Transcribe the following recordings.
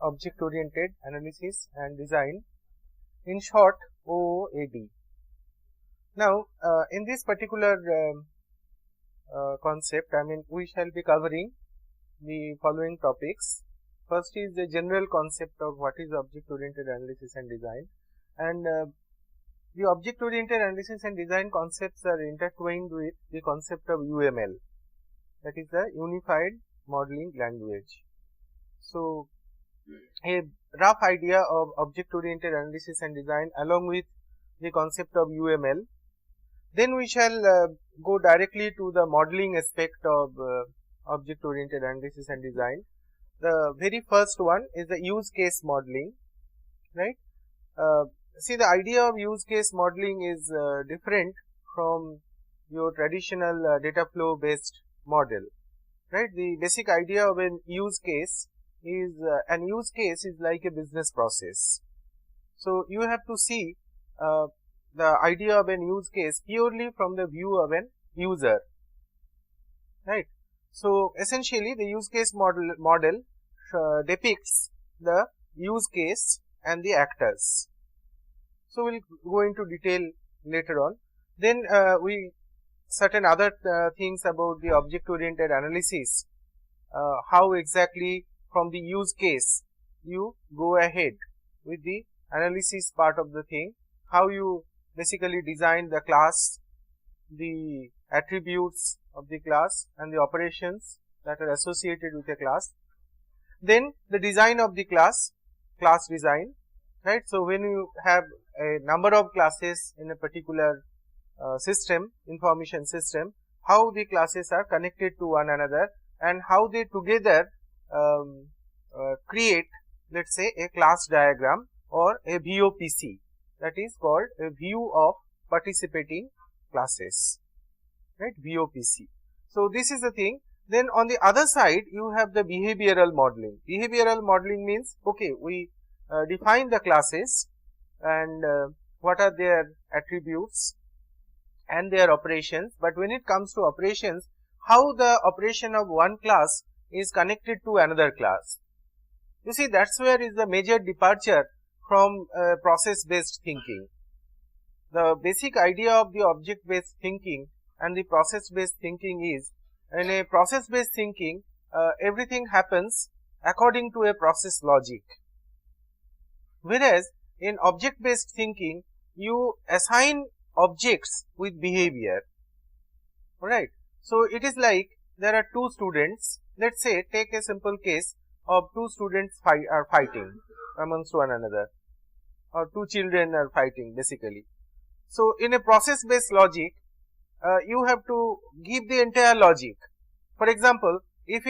Object Oriented Analysis and Design, in short OOAD. Now, in this particular concept, we shall be covering the following topics. First is the general concept of what is Object Oriented Analysis and Design, and the Object Oriented Analysis and Design concepts are intertwined with the concept of UML, that is the Unified Modeling Language. So, a rough idea of Object Oriented Analysis and Design along with the concept of UML. Then we shall go directly to the modeling aspect of Object Oriented Analysis and Design. The very first one is the use case modeling, right? See, the idea of use case modeling is different from your traditional data flow based model, right? The basic idea of an use case is like a business process. So, you have to see the idea of an use case purely from the view of an user, right. So, essentially the use case model depicts the use case and the actors. So, we will go into detail later on. Then we certain other things about the object oriented analysis, how exactly from the use case you go ahead with the analysis part of the thing, how you basically design the class, the attributes of the class and the operations that are associated with a class. Then the design of the class design, right. So, when you have a number of classes in a particular system, information system, how the classes are connected to one another and how they together create, let us say, a class diagram or a VOPC, that is called a view of participating classes, right, VOPC. So, this is the thing. Then on the other side you have the behavioral modeling. Behavioral modeling means, okay, we define the classes and what are their attributes and their operations, but when it comes to operations, how the operation of one class is connected to another class. You see, that is where is the major departure from process based thinking. The basic idea of the object based thinking and the process based thinking is, in a process based thinking everything happens according to a process logic, whereas in object based thinking you assign objects with behavior, right. So, it is like there are two students, let us say, take a simple case of two students are fighting amongst one another, or two children are fighting basically. So, in a process based logic you have to give the entire logic. For example, if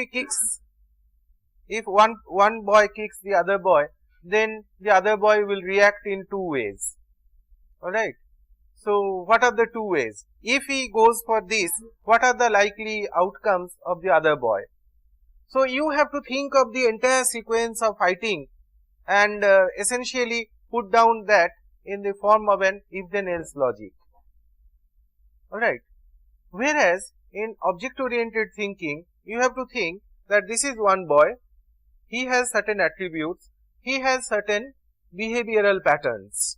one boy kicks the other boy, then the other boy will react in two ways, alright. So, what are the two ways? If he goes for this, what are the likely outcomes of the other boy? So, you have to think of the entire sequence of fighting and essentially put down that in the form of an if then else logic, alright. Whereas, in object oriented thinking you have to think that this is one boy, he has certain attributes, he has certain behavioral patterns,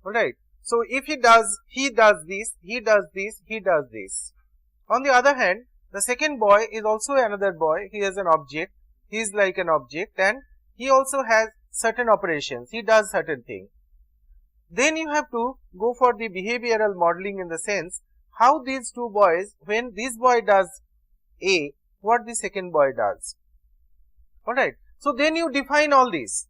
alright. So, if he does this, he does this, he does this. On the other hand, the second boy is also another boy, he has an object, he is like an object and he also has certain operations, he does certain thing. Then you have to go for the behavioral modeling in the sense how these two boys, when this boy does A, what the second boy does, alright. So, then you define all this,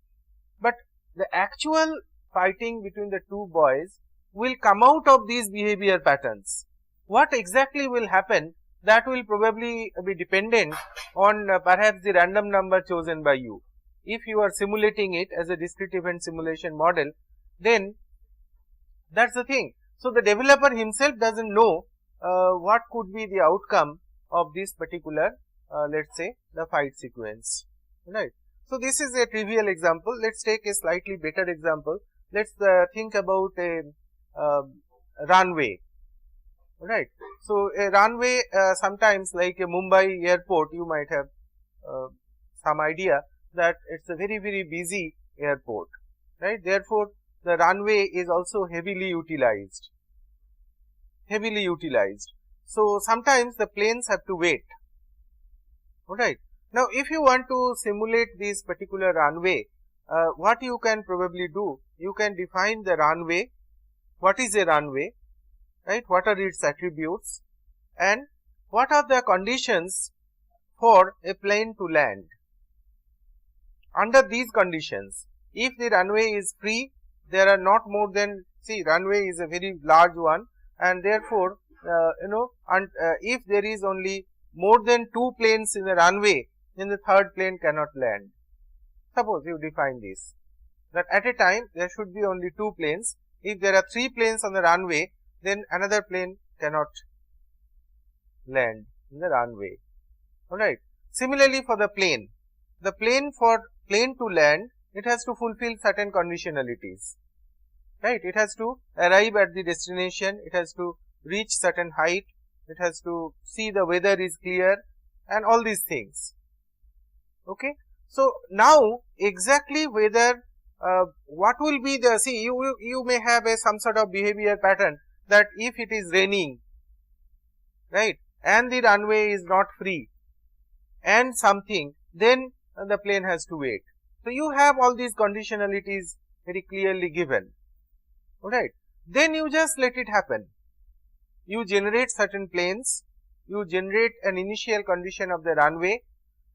but the actual fighting between the two boys will come out of these behavior patterns. What exactly will happen, that will probably be dependent on perhaps the random number chosen by you. If you are simulating it as a discrete event simulation model, then that is the thing. So, the developer himself does not know what could be the outcome of this particular let us say the fight sequence, right. So, this is a trivial example. Let us take a slightly better example. Let us think about a runway, right. So, a runway sometimes like a Mumbai airport, you might have some idea that it's a very busy airport, right? Therefore, the runway is also heavily utilized. So sometimes the planes have to wait. Alright. Now, if you want to simulate this particular runway, what you can probably do, you can define the runway. What is a runway, right? What are its attributes, and what are the conditions for a plane to land? Under these conditions, if the runway is free, there are not more than, see, runway is a very large one, and therefore, if there is only more than 2 planes in the runway, then the third plane cannot land. Suppose you define this, that at a time there should be only 2 planes. If there are 3 planes on the runway, then another plane cannot land in the runway. Alright. Similarly, for the plane for plane to land, it has to fulfill certain conditionalities, right? It has to arrive at the destination, it has to reach certain height, it has to see the weather is clear, and all these things. Okay. So now exactly whether what will be the, see, you may have some sort of behavior pattern, that if it is raining, right, and the runway is not free and something, then the plane has to wait. So you have all these conditionalities very clearly given. Alright. Then you just let it happen. You generate certain planes, you generate an initial condition of the runway,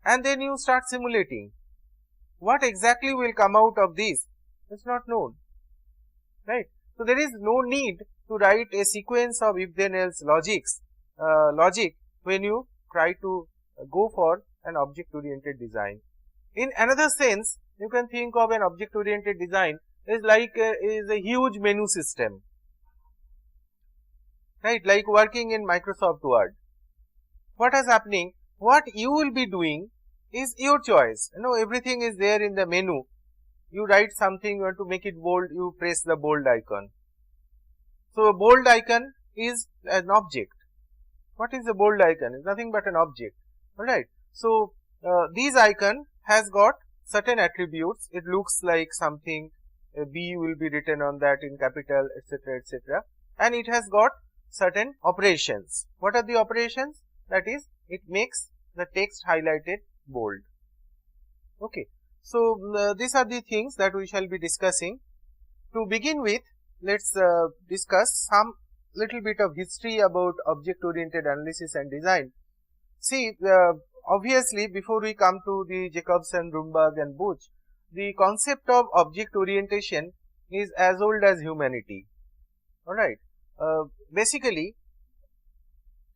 and then you start simulating. What exactly will come out of this is not known, right? So there is no need to write a sequence of if then else logic when you try to go for an object oriented design. In another sense, you can think of an object oriented design is like is a huge menu system, right? Like working in Microsoft Word. What is happening? What you will be doing is your choice. Everything is there in the menu. You write something, you want to make it bold, you press the bold icon. So a bold icon is an object. What is a bold icon? It's nothing but an object. Alright. So this icon has got certain attributes. It looks like something, a B will be written on that in capital, etc., etc. And it has got certain operations. What are the operations? That is, it makes the text highlighted bold. Okay. So these are the things that we shall be discussing. To begin with, let's discuss some little bit of history about object oriented analysis and design. See, obviously before we come to the Jacobson, Rumberg and Buch, the concept of object orientation is as old as humanity. Alright. Basically,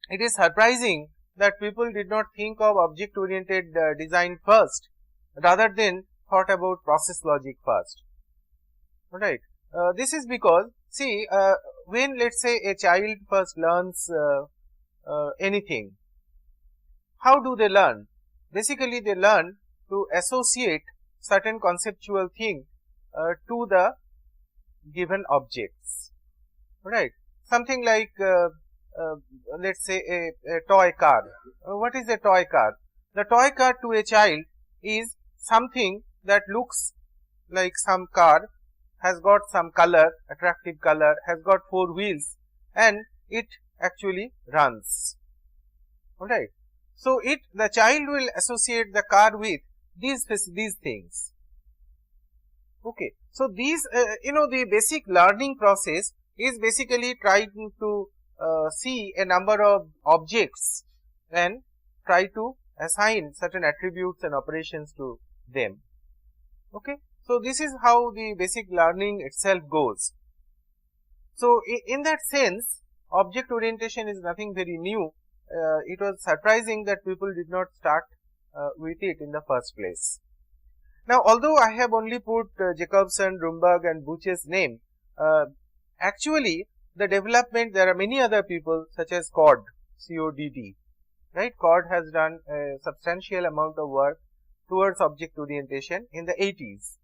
it is surprising that people did not think of object oriented design first, rather than thought about process logic first. Alright. This is because, see, when let us say a child first learns anything, how do they learn? Basically, they learn to associate certain conceptual thing to the given objects. Right? Something like let us say a toy car. What is a toy car? The toy car to a child is something that looks like some car, has got some color, attractive color, has got 4 wheels, and it actually runs. Alright. So the child will associate the car with these things. Okay. So these, the basic learning process is basically trying to see a number of objects and try to assign certain attributes and operations to them. Okay. So this is how the basic learning itself goes. So in that sense, object orientation is nothing very new. It was surprising that people did not start with it in the first place. Now, although I have only put Jacobson, Rumberg and Buch's name, actually the development, there are many other people such as Codd, C-O-D-D, right? Codd has done a substantial amount of work towards object orientation in the 80s.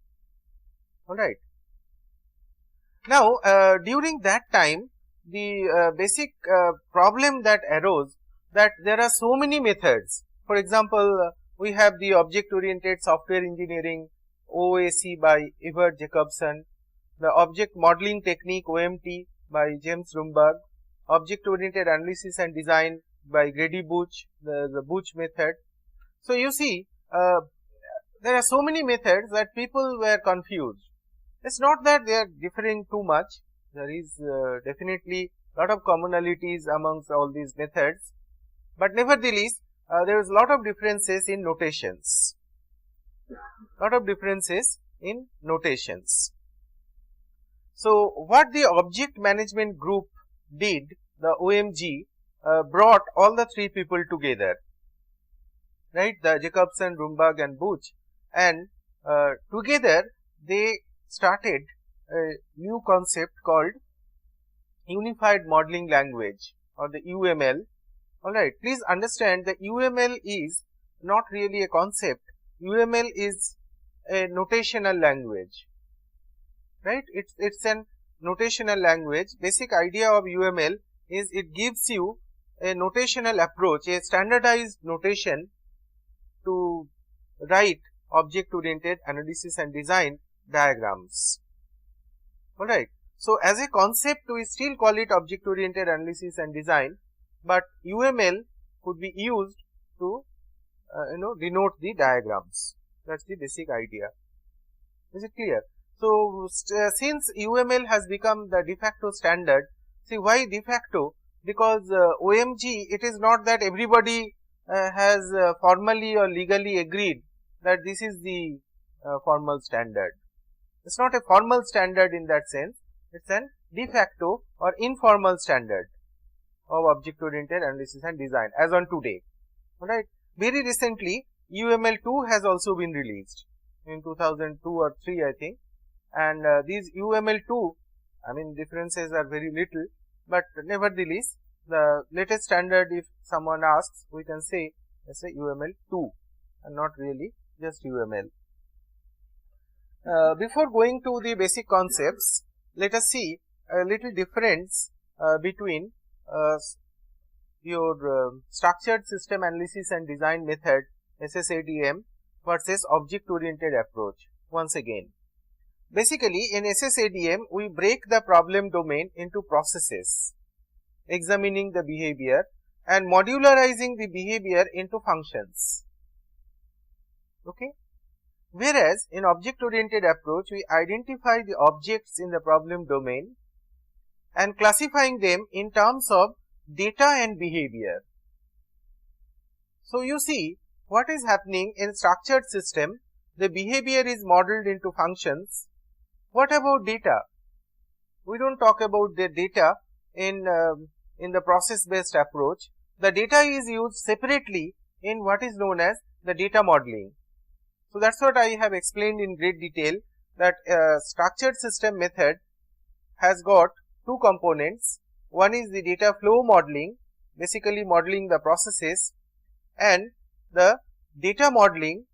Alright. Now, during that time, the basic problem that arose, that there are so many methods. For example, we have the object oriented software engineering OAC by Everett Jacobson, the object modeling technique OMT by James Rumberg, object oriented analysis and design by Grady Booch, the Booch method. So you see, there are so many methods that people were confused. It's not that they are differing too much. There is definitely lot of commonalities amongst all these methods, but nevertheless there is lot of differences in notations. So what the object management group did, the OMG, brought all the three people together, right, the Jacobson, Rumberg and Booch, and together they started a new concept called Unified Modeling Language, or the UML. Alright, please understand the UML is not really a concept. UML is a notational language, right? It's an notational language. Basic idea of UML is it gives you a notational approach, a standardized notation to write object oriented analysis and design diagrams. Alright, so as a concept we still call it object oriented analysis and design, but UML could be used to denote the diagrams. That's the basic idea. Is it clear? So since UML has become the de facto standard, see why de facto? Because OMG, it is not that everybody has formally or legally agreed that this is the formal standard. It's not a formal standard in that sense. It's an de facto or informal standard of object oriented analysis and design as on today. Alright. Very recently UML2 has also been released in 2002 or 3 I think, and these UML2, I mean differences are very little, but nevertheless the latest standard, if someone asks, we can say let's say UML2 and not really just UML. Before going to the basic concepts, let us see a little difference between your structured system analysis and design method SSADM versus object oriented approach. Once again, basically in SSADM we break the problem domain into processes, examining the behavior and modularizing the behavior into functions. Okay. Whereas in object oriented approach we identify the objects in the problem domain and classifying them in terms of data and behavior. So you see what is happening in structured system, the behavior is modeled into functions. What about data? We don't talk about the data in the process based approach. The data is used separately in what is known as the data modeling. So that's what I have explained in great detail, that structured system method has got two components. One is the data flow modeling, basically modeling the processes, and the data modeling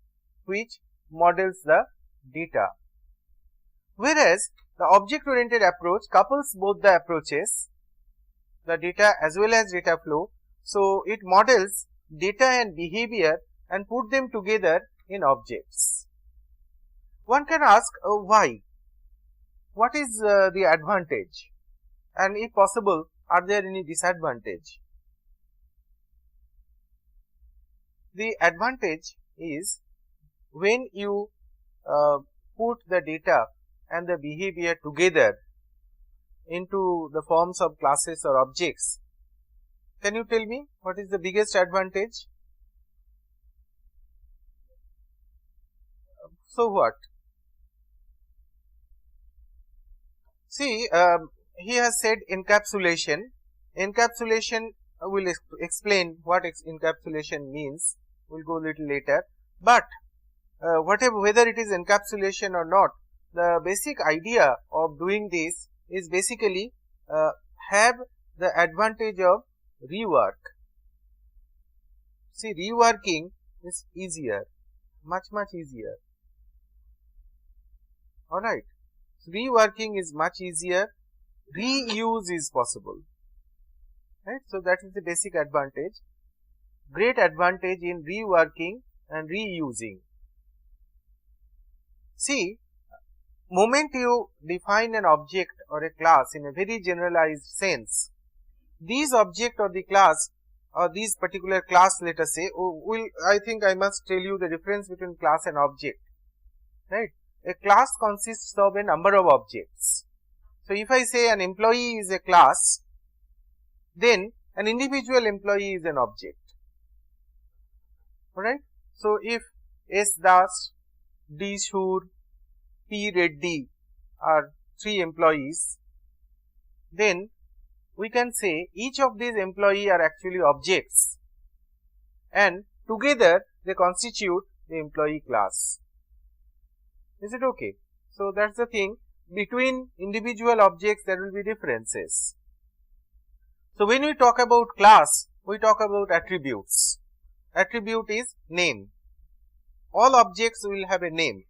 which models the data. Whereas the object oriented approach couples both the approaches, the data as well as data flow. So it models data and behavior and put them together in objects. One can ask why? What is the advantage? And if possible, are there any disadvantage? The advantage is when you put the data and the behavior together into the forms of classes or objects. Can you tell me what is the biggest advantage? So what? See, he has said encapsulation. Encapsulation will explain what encapsulation means. We'll go a little later. But whether it is encapsulation or not, the basic idea of doing this is basically have the advantage of rework. See, reworking is easier, much easier. Alright, so reworking is much easier, reuse is possible, right? So that is the basic advantage. Great advantage in reworking and reusing. See, moment you define an object or a class in a very generalized sense, these object or the class or these particular class, let us say, I think I must tell you the difference between class and object, right. A class consists of a number of objects. So, if I say an employee is a class, then an individual employee is an object, alright. So, if S Das, D Shur, P Reddy are 3 employees, then we can say each of these employees are actually objects and together they constitute the employee class. Is it okay? So, that is the thing, between individual objects there will be differences. So, when we talk about class, we talk about attributes. Attribute is name. All objects will have a name,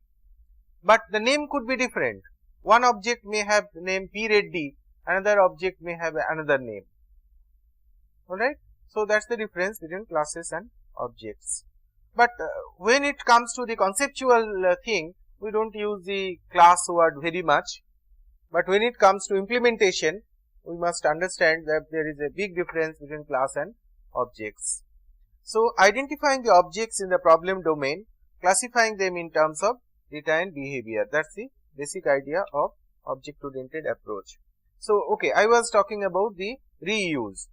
but the name could be different. One object may have name P Reddy, another object may have another name, alright. So, that is the difference between classes and objects. But when it comes to the conceptual thing, we do not use the class word very much, but when it comes to implementation, we must understand that there is a big difference between class and objects. So, identifying the objects in the problem domain, classifying them in terms of data and behavior, that is the basic idea of object oriented approach. So, okay, I was talking about the reuse.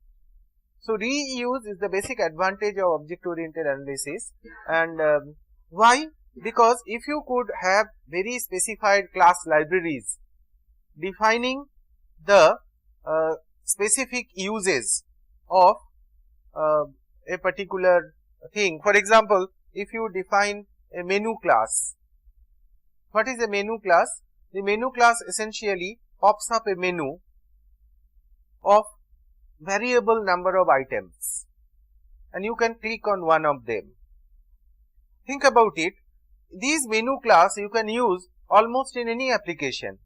So, reuse is the basic advantage of object oriented analysis, and why? Because if you could have very specified class libraries defining the specific uses of a particular thing. For example, if you define a menu class, what is a menu class? The menu class essentially pops up a menu of variable number of items and you can click on one of them. Think about it, these menu class you can use almost in any application,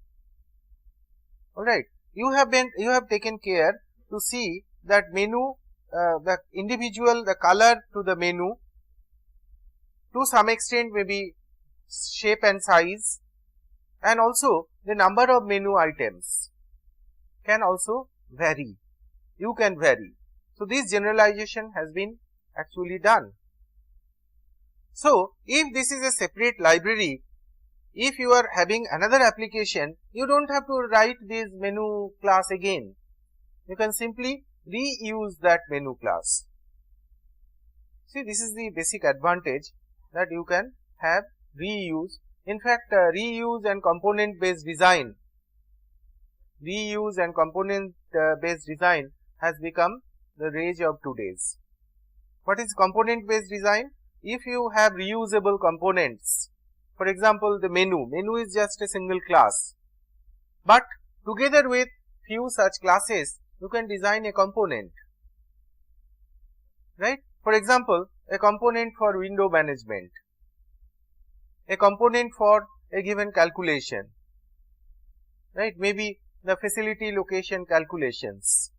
alright. You have taken care to see that menu, the color to the menu to some extent may be shape and size, and also the number of menu items can also vary, you can vary. So, this generalization has been actually done. So, if this is a separate library, if you are having another application, you do not have to write this menu class again, you can simply reuse that menu class. See, this is the basic advantage, that you can have reuse. In fact, reuse and component based design, has become the rage of today's. What is component based design? If you have reusable components, for example, the menu is just a single class, but together with few such classes you can design a component, right. For example, a component for window management, a component for a given calculation, right, maybe the facility location calculations.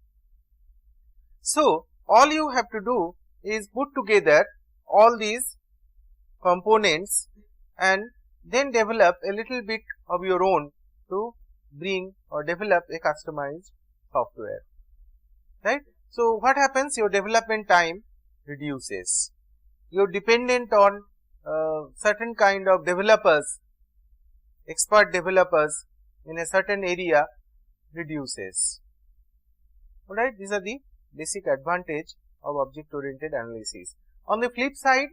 So, all you have to do is put together all these components and then develop a little bit of your own to bring or develop a customized software, right. So, what happens? Your development time reduces, you are dependent on certain kind of developers, expert developers in a certain area reduces, alright. These are the basic advantage of object oriented analysis. On the flip side,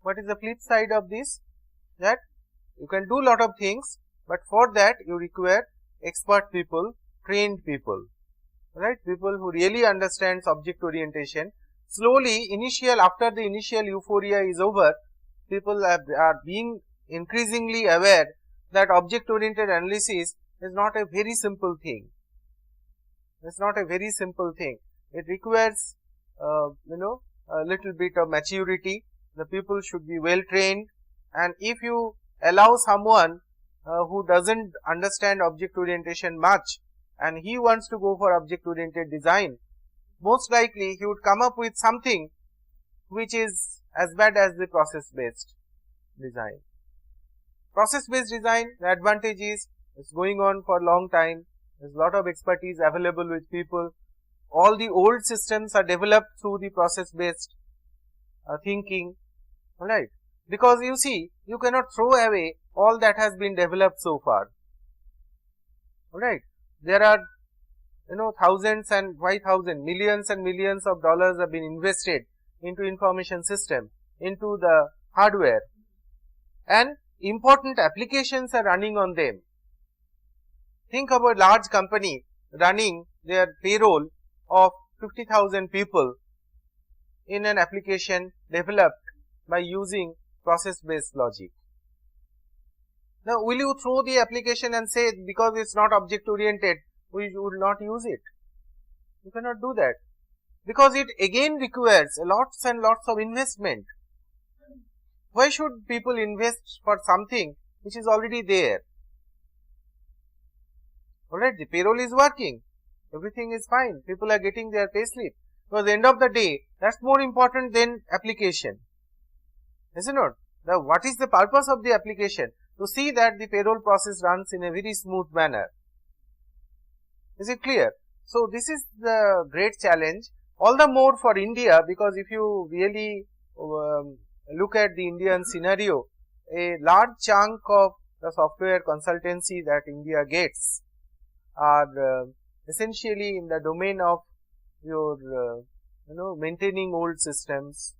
what is the flip side of this? That you can do lot of things, but for that you require expert people, trained people, right, people who really understands object orientation. Slowly, after the initial euphoria is over, people are being increasingly aware that object oriented analysis is not a very simple thing. It is not a very simple thing. It requires a little bit of maturity. The people should be well trained, and if you allow someone who does not understand object orientation much and he wants to go for object oriented design, most likely he would come up with something which is as bad as the process based design. Process based design, the advantage is it's going on for a long time, there is a lot of expertise available with people, all the old systems are developed through the process based thinking, alright, because you see you cannot throw away all that has been developed so far, alright. There are thousands and why thousand, millions and millions of dollars have been invested into information system, into the hardware, and important applications are running on them. Think about a large company running their payroll of 50,000 people in an application developed by using process based logic. Now, will you throw the application and say because it is not object oriented, we would not use it? You cannot do that, because it again requires lots and lots of investment. Why should people invest for something which is already there? Alright, the payroll is working, everything is fine, people are getting their pay slip. So, at the end of the day, that is more important than application, is it not? Now, what is the purpose of the application? To see that the payroll process runs in a very smooth manner. Is it clear? So, this is the great challenge, all the more for India, because if you really look at the Indian scenario, a large chunk of the software consultancy that India gets are essentially in the domain of your maintaining old systems,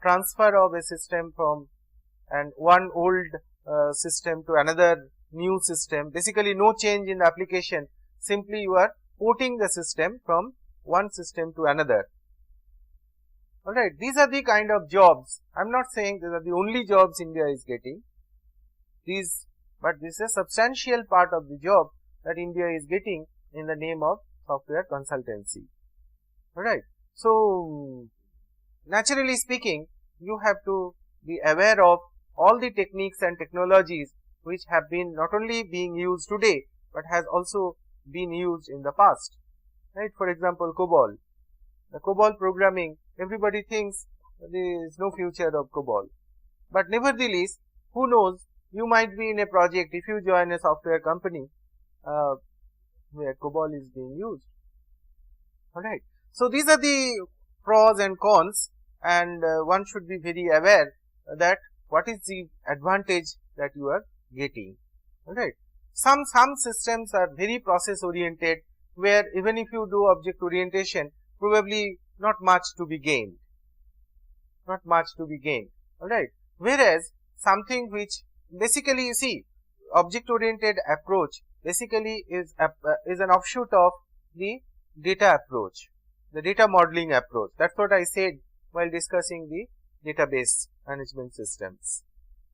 transfer of a system from and one old system to another new system, basically no change in the application, simply you are porting the system from one system to another. Alright, these are the kind of jobs. I am not saying these are the only jobs India is getting, but this is a substantial part of the job that India is getting in the name of software consultancy. Alright, so naturally speaking, you have to be aware of all the techniques and technologies which have been not only being used today, but has also been used in the past. Right? For example, COBOL. The COBOL programming, everybody thinks there is no future of COBOL. But nevertheless, who knows, you might be in a project if you join a software company where COBOL is being used. Alright. So, these are the pros and cons, and one should be very aware that what is the advantage that you are getting. Alright. Some systems are very process oriented, where even if you do object orientation, probably not much to be gained. Not much to be gained. Alright. Whereas something which basically you see, object oriented approach basically is an offshoot of the data approach, the data modeling approach. That is what I said while discussing the database management systems,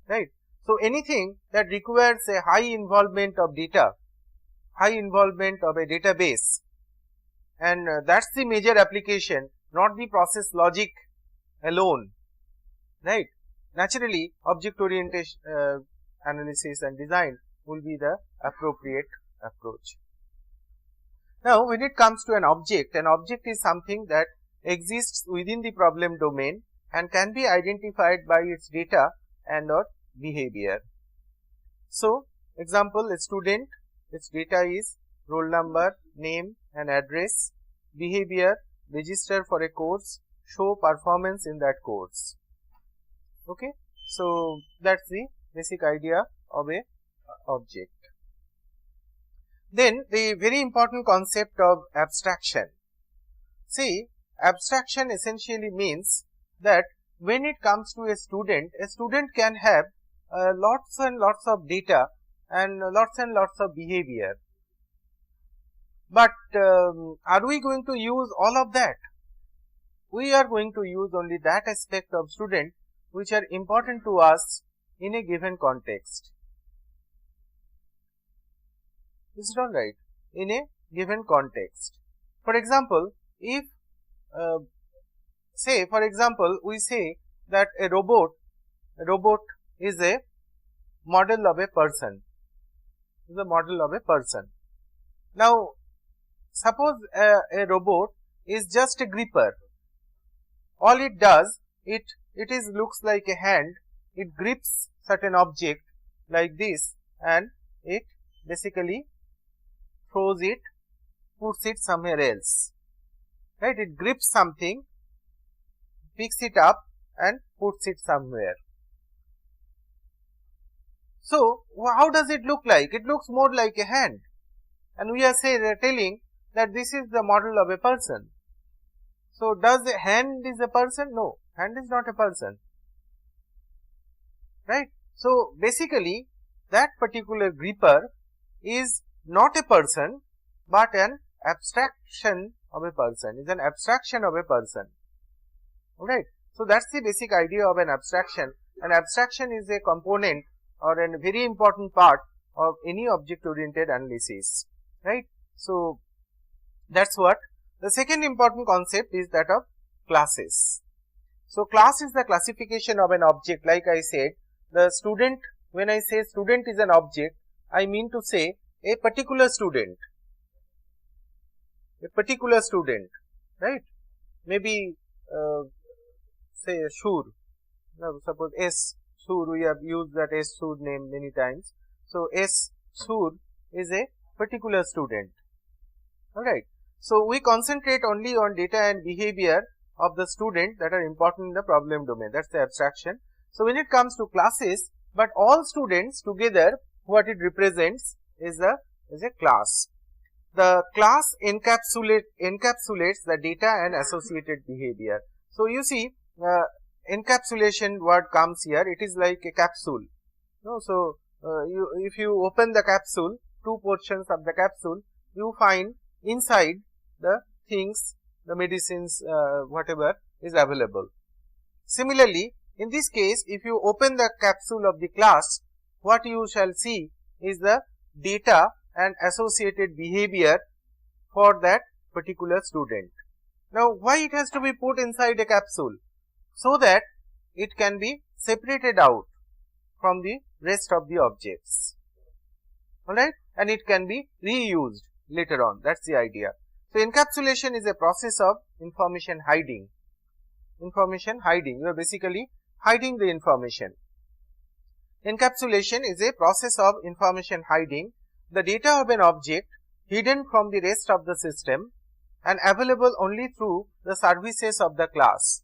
right. So, anything that requires a high involvement of data, high involvement of a database, and that is the major application, not the process logic alone, right. Naturally, object orientation analysis and design will be the appropriate approach. Now, when it comes to an object is something that exists within the problem domain and can be identified by its data and or behavior. So, example, a student, its data is roll number, name and address, behavior, register for a course, show performance in that course. Okay. So, that is the basic idea of a object. Then the very important concept of abstraction. See, abstraction essentially means that when it comes to a student can have lots and lots of data and lots of behavior. But are we going to use all of that? We are going to use only that aspect of student which are important to us in a given context. Is it alright? In a given context. For example, if say for example, we say that a robot is a model of a person, Now, suppose a robot is just a gripper, all it does, it looks like a hand. It grips certain object like this and it basically throws it, puts it somewhere else, right? It grips something, picks it up and puts it somewhere. So how does it look like? It looks more like a hand, and we are telling that this is the model of a person. So does a hand is a person? No, hand is not a person, right? So basically that particular gripper is not a person but an abstraction of a person, is an abstraction of a person, alright. So that's the basic idea of an abstraction. An abstraction is a component or a very important part of any object oriented analysis, right. So that's what. The second important concept is that of classes. So class is the classification of an object. Like I said, the student, when I say student is an object, I mean to say a particular student, right. Maybe say Shur, now suppose S Sur, we have used that S Sur name many times. So S Sur is a particular student, alright. So we concentrate only on data and behavior of the student that are important in the problem domain, that's the abstraction. So when it comes to classes, but all students together, what it represents is a class. The class encapsulates the data and associated behavior. So you see, encapsulation word comes here, it is like a capsule. No? So if you open the capsule, two portions of the capsule, you find inside the things, the medicines, whatever is available. Similarly, in this case, if you open the capsule of the class, what you shall see is the data and associated behavior for that particular student. Now, why it has to be put inside a capsule? So that it can be separated out from the rest of the objects, alright, and it can be reused later on, that's the idea. So encapsulation is a process of information hiding. You are basically hiding the information. Encapsulation is a process of information hiding the data of an object hidden from the rest of the system and available only through the services of the class,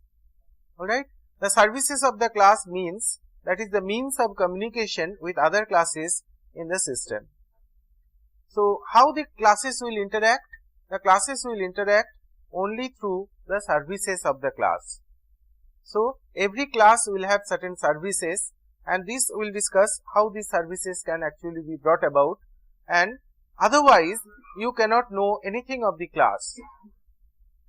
alright. The services of the class means, that is the means of communication with other classes in the system. So how the classes will interact? The classes will interact only through the services of the class. So every class will have certain services, and this will discuss how these services can actually be brought about, and otherwise you cannot know anything of the class,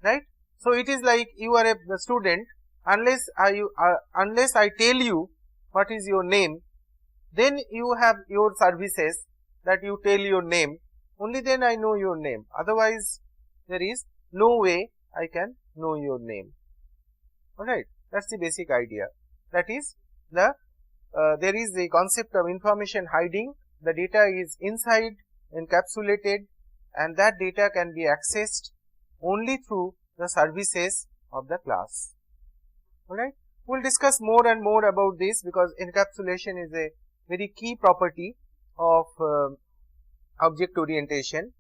right. So it is like you are a student, unless I tell you what is your name, then you have your services that you tell your name, only then I know your name, otherwise there is no way I can know your name, alright. That's the basic idea. That is the there is the concept of information hiding. The data is inside, encapsulated, and that data can be accessed only through the services of the class, alright. We will discuss more and more about this, because encapsulation is a very key property of object orientation.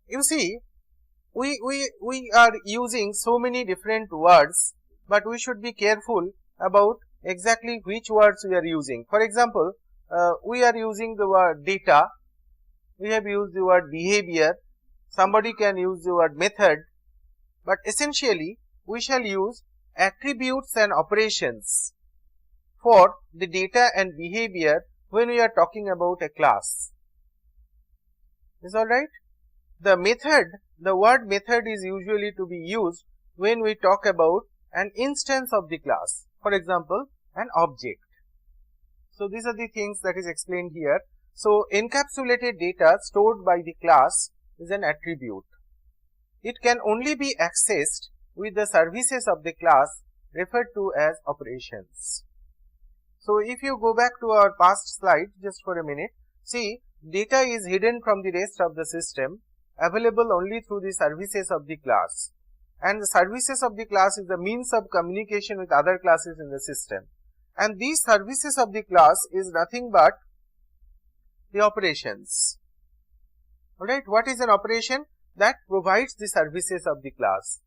You see, we are using so many different words, but we should be careful about exactly which words we are using. For example, we are using the word data, we have used the word behavior, somebody can use the word method, but essentially we shall use attributes and operations for the data and behavior when we are talking about a class. Is alright? The method, the word method is usually to be used when we talk about an instance of the class, for example an object. So these are the things that is explained here. So encapsulated data stored by the class is an attribute. It can only be accessed with the services of the class referred to as operations. So if you go back to our past slide just for a minute, see, data is hidden from the rest of the system, available only through the services of the class, and the services of the class is the means of communication with other classes in the system, and these services of the class is nothing but the operations. Alright, what is an operation? That provides the services of the class.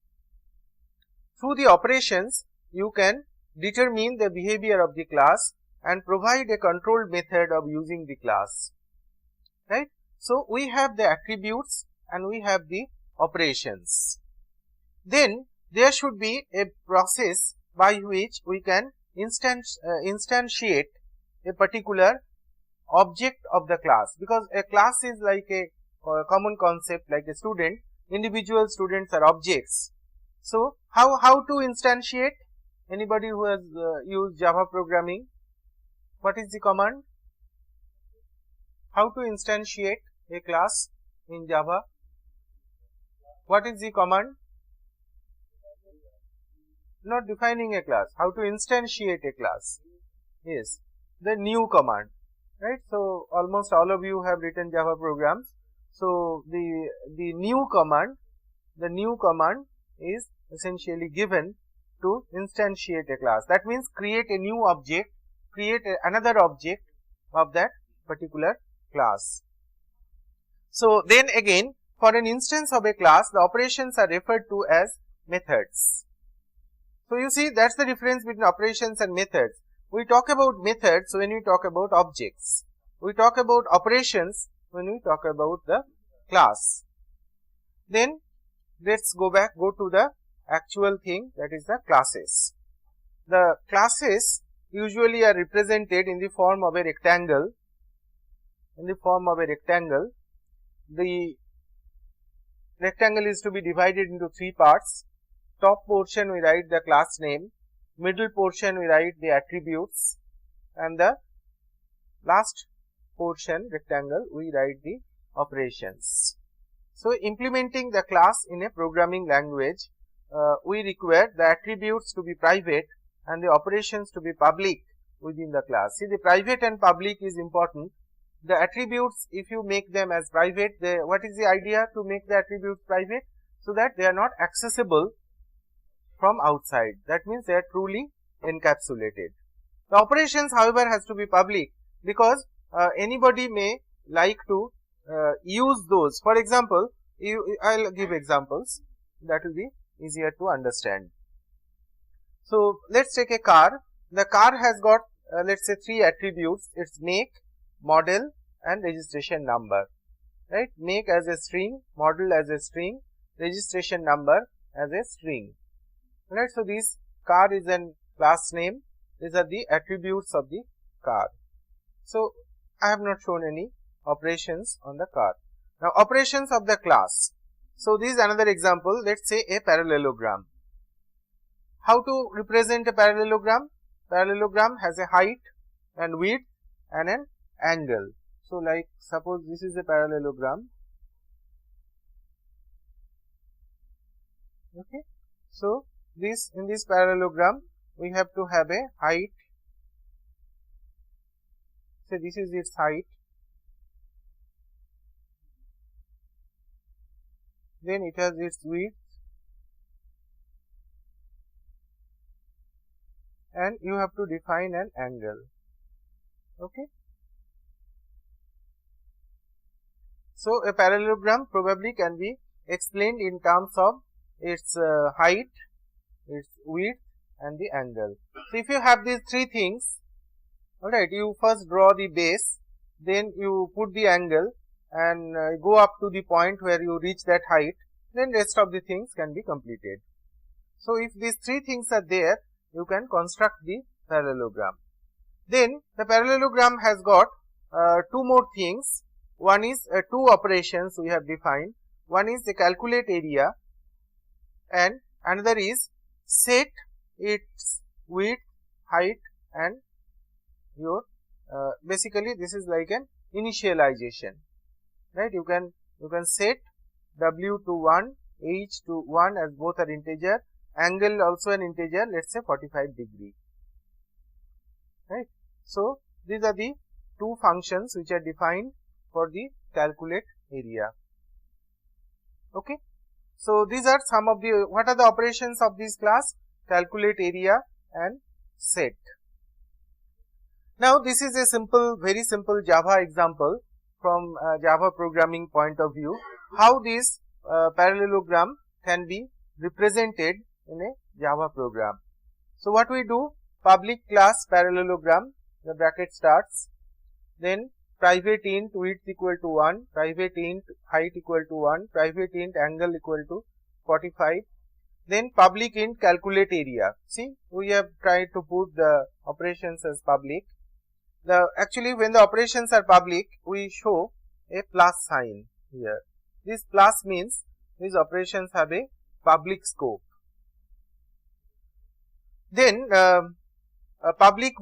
Through the operations, you can determine the behavior of the class and provide a controlled method of using the class. Right? So, we have the attributes and we have the operations. Then there should be a process by which we can instantiate a particular object of the class, because a class is like a common concept, like a student. Individual students are objects. So, how to instantiate? Anybody who has used Java programming, what is the command? How to instantiate a class in Java? What is the command? Not defining a class. How to instantiate a class? Yes, the new command. Right. So, almost all of you have written Java programs. So, the new command is essentially given to instantiate a class. That means create a new object, create another object of that particular class. So, then again, for an instance of a class, the operations are referred to as methods. So, you see, that is the difference between operations and methods. We talk about methods when we talk about objects. We talk about operations when we talk about the class. Then let us go to the actual thing, that is the classes. The classes usually are represented in the form of a rectangle. The rectangle is to be divided into three parts. Top portion we write the class name, middle portion we write the attributes, and the last portion rectangle we write the operations. So, implementing the class in a programming language, we require the attributes to be private and the operations to be public within the class. See, the private and public is important. The attributes, if you make them as private, what is the idea to make the attributes private? So that they are not accessible from outside. That means they are truly encapsulated. The operations, however, has to be public, because anybody may like to use those. For example, I will give examples that will be easier to understand. So, let us take a car. The car has got let us say three attributes, its make, model and registration number. Right? Make as a string, model as a string, registration number as a string. Right? So, this car is a class name. These are the attributes of the car. So, I have not shown any operations on the car. Now, operations of the class. So, this is another example. Let us say a parallelogram. How to represent a parallelogram? Parallelogram has a height and width and an angle. So, like suppose this is a parallelogram. Okay. So, in this parallelogram we have to have a height. So, this is its height. Then it has its width, and you have to define an angle. Okay. So, a parallelogram probably can be explained in terms of its height, its width and the angle. So, if you have these three things, alright, you first draw the base, then you put the angle and go up to the point where you reach that height, then rest of the things can be completed. So, if these three things are there, you can construct the parallelogram. Then the parallelogram has got two more things. One is two operations we have defined. One is the calculate area and another is set its width, height and your basically this is like an initialization, right? You can set W to 1, H to 1 as both are integer, angle also an integer, let us say 45 degree, right. So, these are the two functions which are defined for the calculate area. Okay. So these are some of the, what are the operations of this class? Calculate area and set. Now this is a simple, very simple Java example from Java programming point of view, how this parallelogram can be represented in a Java program. So what we do? Public class parallelogram, the bracket starts, then private int width equal to 1, private int height equal to 1, private int angle equal to 45, then public int calculate area. See, we have tried to put the operations as public. Actually when the operations are public, we show a plus sign here. This plus means these operations have a public scope. Then public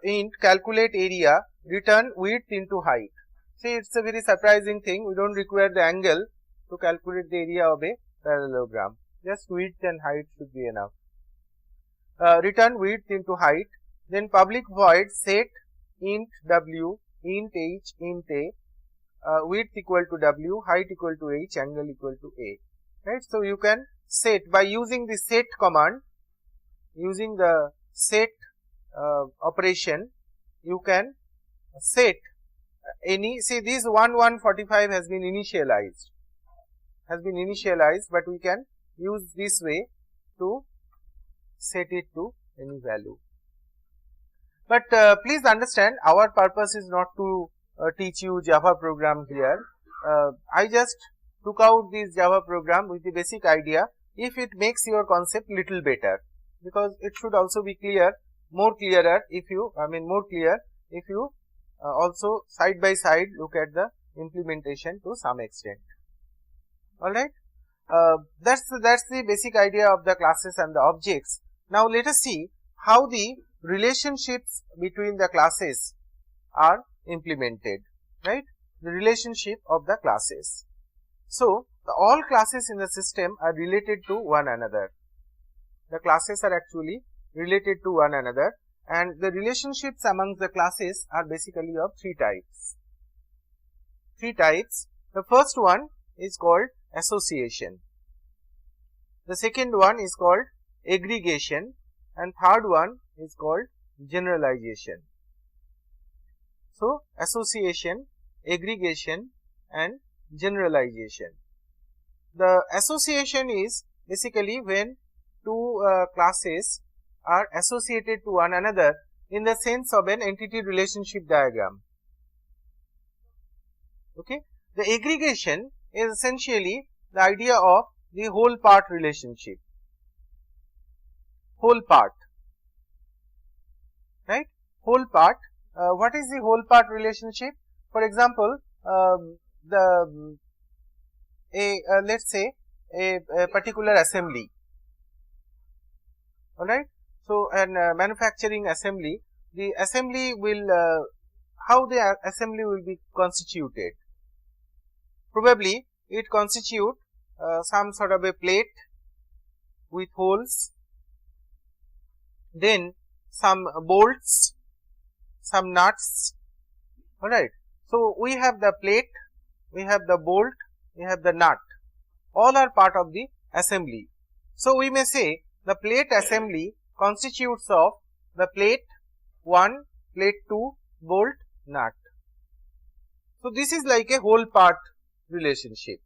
int calculate area, return width into height. See, it's a very surprising thing. We don't require the angle to calculate the area of a parallelogram. Just width and height should be enough. Return width into height. Then public void set int w, int h, int a, width equal to w, height equal to h, angle equal to a. Right. So you can set by using the set command, using the set operation, you can set any, see this 1145 has been initialized, but we can use this way to set it to any value. But please understand, our purpose is not to teach you Java program here. I just took out this Java program with the basic idea, if it makes your concept little better, because it should also be clear, more clearer if you, more clear if you also side by side look at the implementation to some extent. Alright, that's the basic idea of the classes and the objects. Now let us see how the relationships between the classes are implemented, right? The relationship of the classes. So all classes in the system are related to one another. The classes are actually related to one another, and the relationships among the classes are basically of three types. The first one is called association. The second one is called aggregation, and third one is called generalization. So association, aggregation and generalization. The association is basically when two classes are associated to one another in the sense of an entity relationship diagram. Okay. The aggregation is essentially the idea of the whole part relationship. Whole part, right? Whole part. What is the whole part relationship? For example, let's say a particular assembly. Alright. So, an manufacturing assembly, the assembly will, how the assembly will be constituted? Probably it constitute some sort of a plate with holes, then some bolts, some nuts. Alright. So we have the plate, we have the bolt, we have the nut, all are part of the assembly. So we may say the plate assembly constitutes of the plate 1, plate 2, bolt, nut. So this is like a whole part relationship.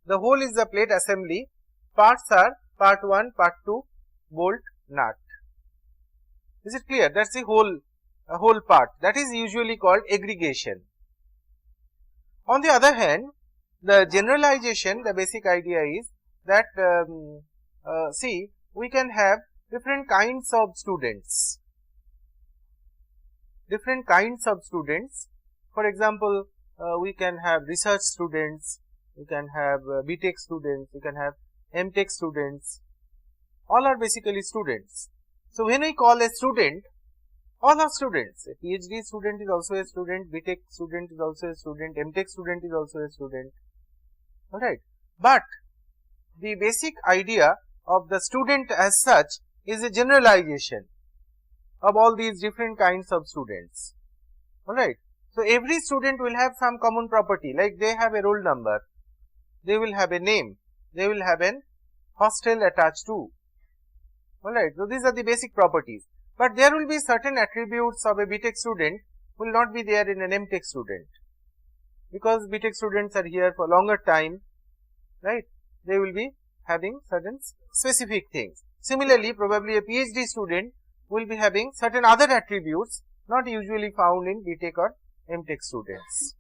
The whole is the plate assembly, parts are part 1, part 2, bolt, nut. Is it clear? That is the whole part. That is usually called aggregation. On the other hand, the generalization, the basic idea is that see, we can have different kinds of students. For example, we can have research students, we can have BTech students, we can have MTech students. All are basically students. So when we call a student, all are students. A PhD student is also a student, BTech student is also a student, MTech student is also a student. Alright. But the basic idea of the student as such is a generalization of all these different kinds of students. Alright. So every student will have some common property, like they have a roll number, they will have a name, they will have an hostel attached to. Alright, so these are the basic properties. But there will be certain attributes of a BTech student will not be there in an MTech student, because BTech students are here for longer time, right? They will be having certain specific things. Similarly, probably a PhD student will be having certain other attributes not usually found in BTech or MTech students.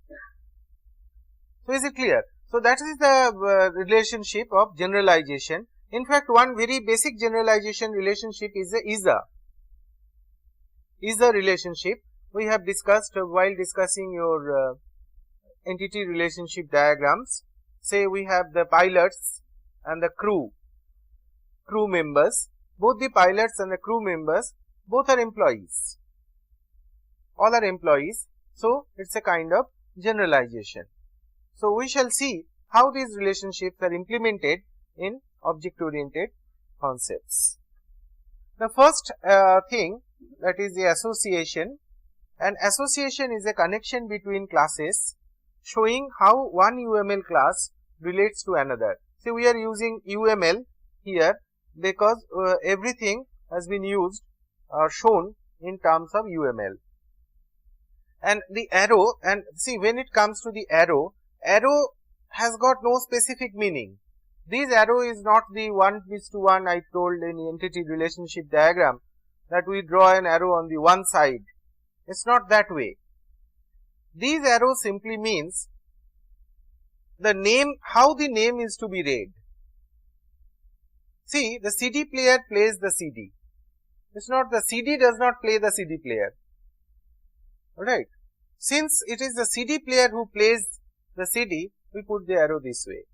So, is it clear? So, that is the relationship of generalization. In fact, one very basic generalization relationship is the ISA relationship. We have discussed while discussing your entity relationship diagrams. Say we have the pilots and the crew members. Both the pilots and the crew members, both are employees. All are employees. So, it is a kind of generalization. So, we shall see how these relationships are implemented in object-oriented concepts. The first thing, that is the association. An association is a connection between classes showing how one UML class relates to another. See, we are using UML here because everything has been used or shown in terms of UML. And the arrow, and see, when it comes to the arrow has got no specific meaning. This arrow is not the 1:1 I told in the entity relationship diagram, that we draw an arrow on the one side. It is not that way. These arrows simply means the name, how the name is to be read. See, the CD player plays the CD. It is not the CD does not play the CD player. Alright. Since it is the CD player who plays the CD, we put the arrow this way.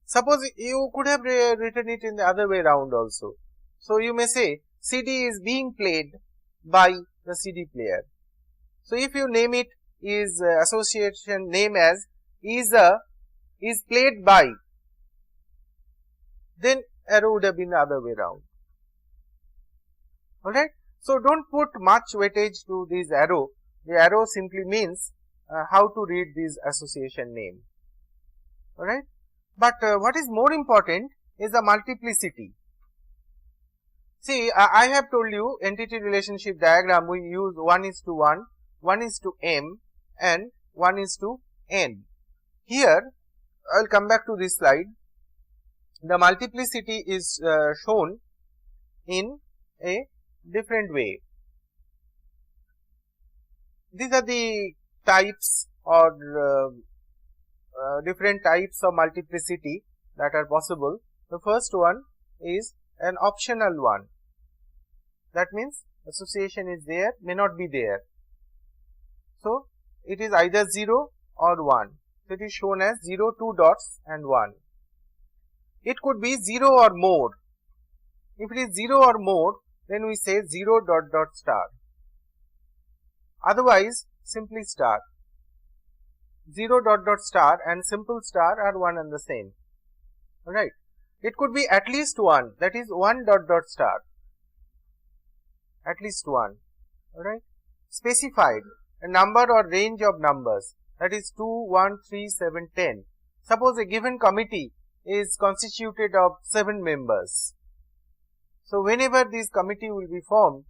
Suppose you could have written it in the other way round also. So, you may say CD is being played by the CD player. So, if you name it is association name as is played by, then arrow would have been the other way round. Alright. So, do not put much weightage to this arrow. The arrow simply means how to read this association name. Alright. But what is more important is the multiplicity. See, I have told you entity relationship diagram, we use 1:1, 1:m and 1:n. Here, I will come back to this slide. The multiplicity is shown in a different way. These are the types or different types of multiplicity that are possible. The first one is an optional one. That means association is there, may not be there. So, it is either 0 or 1. So, it is shown as 0, 2 dots and 1. It could be 0 or more. If it is 0 or more, then we say 0 dot dot star. Otherwise, simply star. 0 dot dot star and simple star are one and the same. Alright. It could be at least 1, that is 1 dot dot star. At least 1. Alright. Specified a number or range of numbers, that is 2, 1, 3, 7, 10. Suppose a given committee is constituted of 7 members. So, whenever this committee will be formed,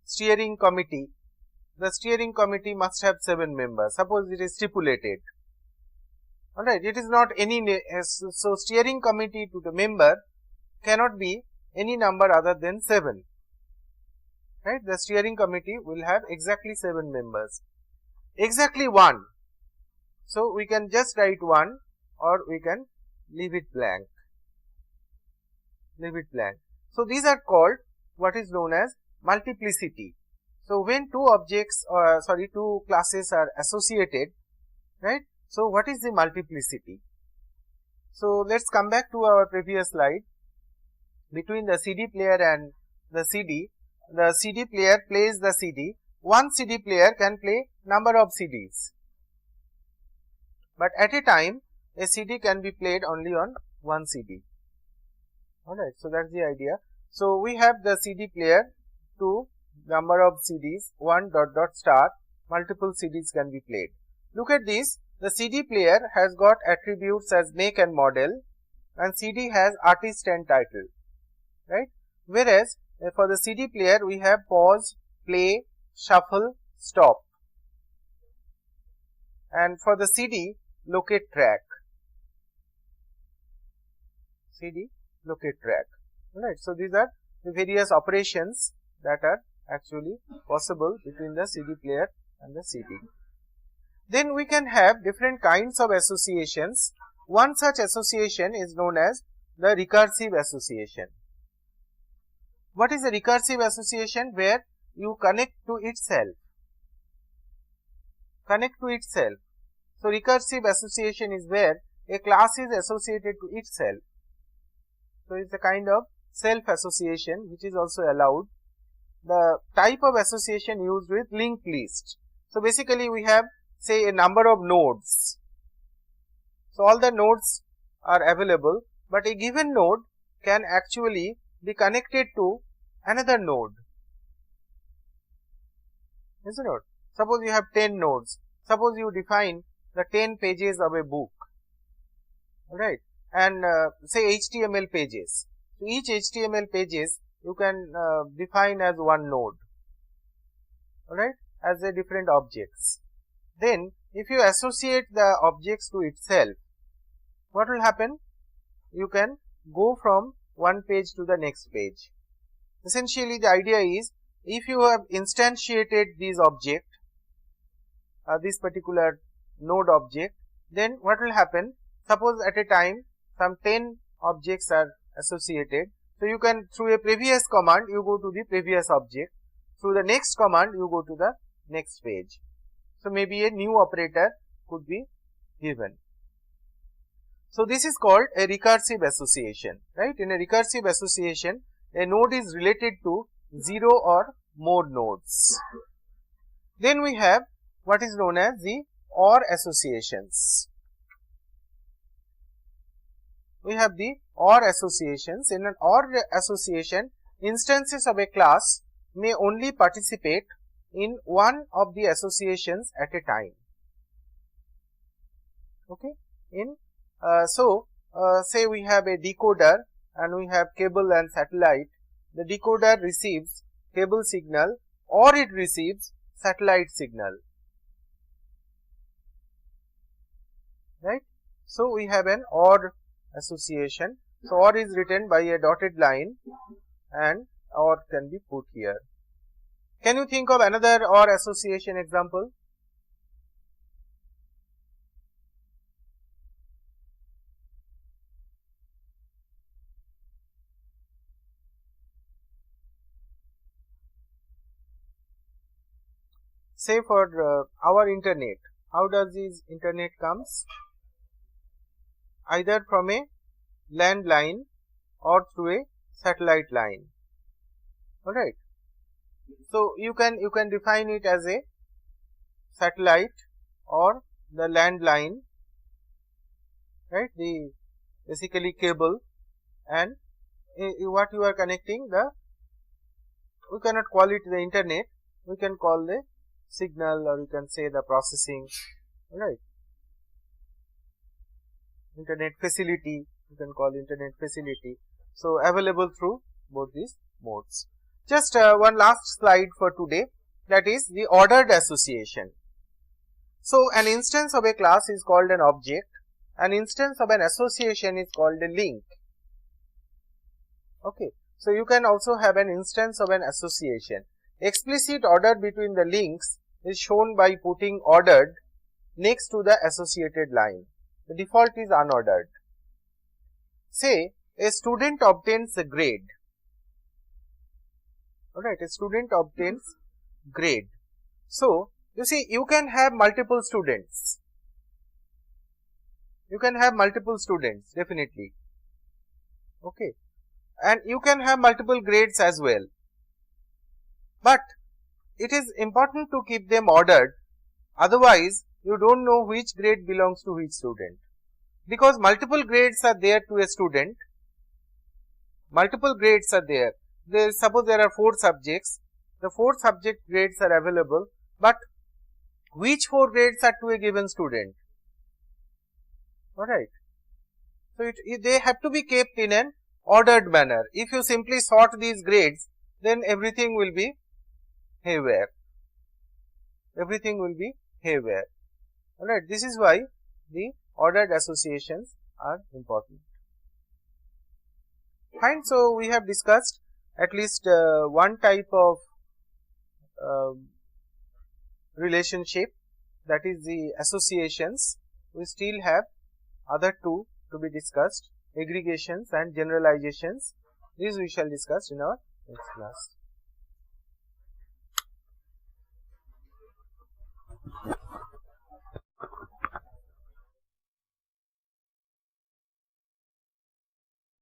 steering committee, the steering committee must have 7 members. Suppose it is stipulated. Alright, it is not any, so steering committee to the member cannot be any number other than 7. Right, the steering committee will have exactly 7 members. Exactly 1. So, we can just write 1 or we can leave it blank. Leave it blank. So, these are called what is known as multiplicity. So, when two classes are associated, right. So, what is the multiplicity? So, let us come back to our previous slide. Between the CD player and the CD player plays the CD. One CD player can play number of CDs, but at a time a CD can be played only on one CD. Alright, so that is the idea. So, we have the CD player to number of CDs 1 dot dot star, multiple CDs can be played. Look at this, the CD player has got attributes as make and model, and CD has artist and title, right? Whereas for the CD player we have pause, play, shuffle, stop, and for the CD locate track, CD locate track, right? So these are the various operations that are actually possible between the CD player and the CD. Then we can have different kinds of associations. One such association is known as the recursive association. What is a recursive association? Where you connect to itself. Connect to itself. So recursive association is where a class is associated to itself. So it's a kind of self association which is also allowed. The type of association used with linked list. So basically we have, say, a number of nodes. So all the nodes are available, but a given node can actually be connected to another node, isn't it? Suppose you have 10 nodes. Suppose you define the 10 pages of a book, right, and say HTML pages. So each HTML pages you can define as one node, alright, as a different objects. Then if you associate the objects to itself, what will happen? You can go from one page to the next page. Essentially the idea is, if you have instantiated this object, this particular node object, then what will happen? Suppose at a time some 10 objects are associated. So you can, through a previous command, you go to the previous object. Through the next command, you go to the next page. So maybe a new operator could be given. So this is called a recursive association, right? In a recursive association, a node is related to 0 or more nodes. Then we have what is known as the OR associations. We have the OR associations. In an OR association, instances of a class may only participate in one of the associations at a time. Okay. Say we have a decoder and we have cable and satellite. The decoder receives cable signal or it receives satellite signal, right? So we have an OR association. So OR is written by a dotted line and OR can be put here. Can you think of another OR association example? Say for our internet, how does this internet comes? Either from a landline or through a satellite line. Alright. So you can define it as a satellite or the landline, right? The basically cable, and what you are connecting, we cannot call it the internet, we can call the signal, or you can say the processing, right? Internet facility, you can call internet facility. So available through both these modes. Just one last slide for today, that is the ordered association. So an instance of a class is called an object, an instance of an association is called a link. Okay. So you can also have an instance of an association. Explicit order between the links is shown by putting ordered next to the associated line. The default is unordered. Say a student obtains a grade. Alright, a student obtains grade. So you see, you can have multiple students. You can have multiple students, definitely. Okay. And you can have multiple grades as well. But it is important to keep them ordered, otherwise you don't know which grade belongs to which student. Because multiple grades are there to a student, multiple grades are there. Suppose there are 4 subjects, the 4 subject grades are available, but which 4 grades are to a given student? Alright. So, they have to be kept in an ordered manner. If you simply sort these grades, then everything will be haywire. Everything will be haywire. Alright, this is why the ordered associations are important. Fine. So, we have discussed at least one type of relationship, that is the associations. We still have other two to be discussed, aggregations and generalizations. These we shall discuss in our next class.